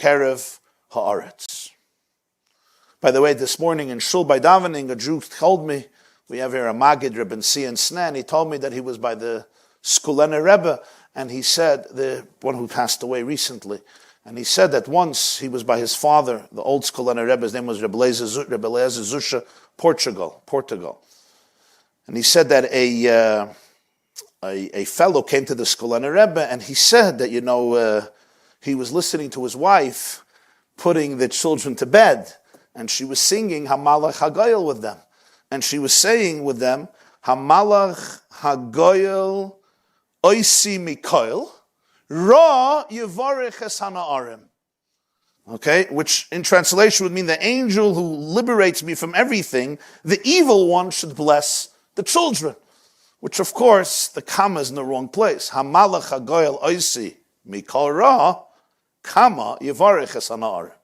kerev haaretz. By the way, this morning in Shul by davening, a Jew told me, we have here a Magid, Rebbe Sion Snan, he told me that he was by the Skulener Rebbe, and he said, the one who passed away recently, and he said that once he was by his father, the old Skulener Rebbe, his name was Rebbe Eliezer Zusha, Portugal. And he said that a fellow came to the Skulener Rebbe, and he said that, he was listening to his wife putting the children to bed, and she was singing Hamalach Hagoyel with them. And she was saying with them, Hamalach Hagoyel Oisi Mikoil, Ra Yevarech Es Hana'arim. Okay, which in translation would mean the angel who liberates me from everything, the evil one should bless the children. Which of course, the comma is in the wrong place. Hamalach Hagoyel Oisi Mikoil Ra, comma Yevarech Es Hana'arim.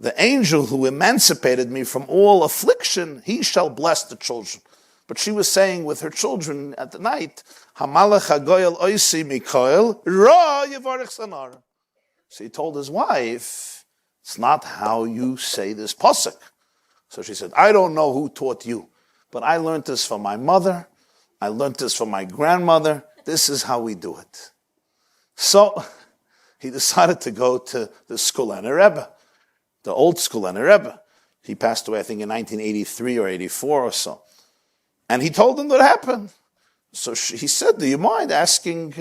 The angel who emancipated me from all affliction, he shall bless the children. But she was saying with her children at the night, Hamalach Hagoyel Oisi Mikoil, Ra Yevarech Sanara. So he told his wife, it's not how you say this pasuk. So she said, I don't know who taught you, but I learned this from my mother, I learned this from my grandmother, this is how we do it. So he decided to go to the Skulener Rebbe, the old Skulener Rebbe. He passed away, I think, in 1983 or 84 or so. And he told him what happened. So he said, do you mind asking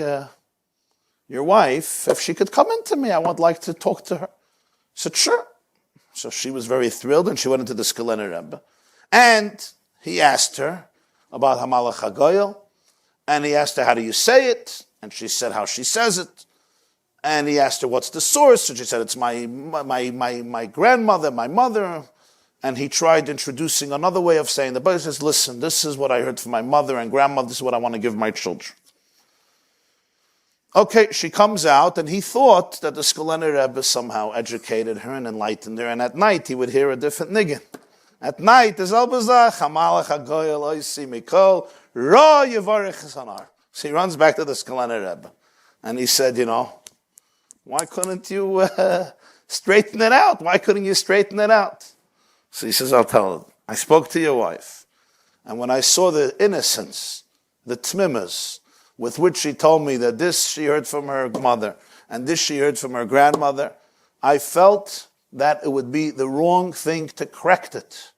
your wife if she could come into me? I would like to talk to her. He said, sure. So she was very thrilled, and she went into the Skulener Rebbe. And he asked her about Hamalach HaGoyel, and he asked her, how do you say it? And she said how she says it. And he asked her, what's the source? And she said, it's my grandmother, my mother. And he tried introducing another way of saying the Bible. He says, listen, this is what I heard from my mother and grandmother. This is what I want to give my children. Okay, she comes out, and he thought that the Skulener Rebbe somehow educated her and enlightened her. And at night, he would hear a different niggin. At night, there's Al-Bazach, Hamalach HaGoyel Oisi Mikol, Ra Yevarech Sanar. So he runs back to the Skulener Rebbe. And he said, why couldn't you straighten it out? Why couldn't you straighten it out? So he says, I'll tell her. I spoke to your wife, and when I saw the innocence, the tmimas, with which she told me that this she heard from her mother, and this she heard from her grandmother, I felt that it would be the wrong thing to correct it.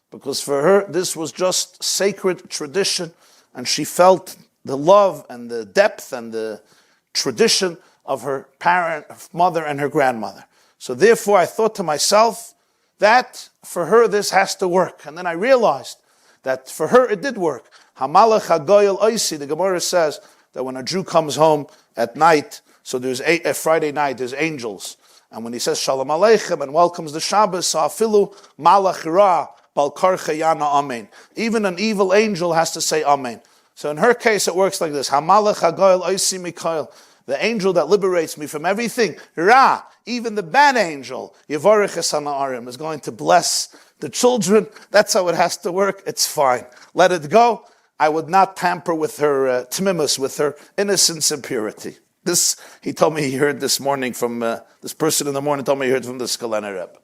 Because for her, this was just sacred tradition, and she felt the love and the depth and the tradition of her mother and her grandmother. So therefore I thought to myself that for her this has to work. And then I realized that for her it did work. Hamalach HaGoyel Oisi, the Gemara says that when a Jew comes home at night, so there's a Friday night, there's angels. And when he says Shalom Aleichem and welcomes the Shabbos, Afilu Malach Ra Bal Karcha Yana Amen. Even an evil angel has to say Amen. So in her case it works like this. Hamalach HaGoyel Oisi Mikael. The angel that liberates me from everything, Ra, even the bad angel, Yevarech Es Hana'arim, is going to bless the children. That's how it has to work. It's fine. Let it go. I would not tamper with her tmimus, with her innocence and purity. This, he told me he heard this morning from, this person in the morning told me he heard from the Skulener Rebbe.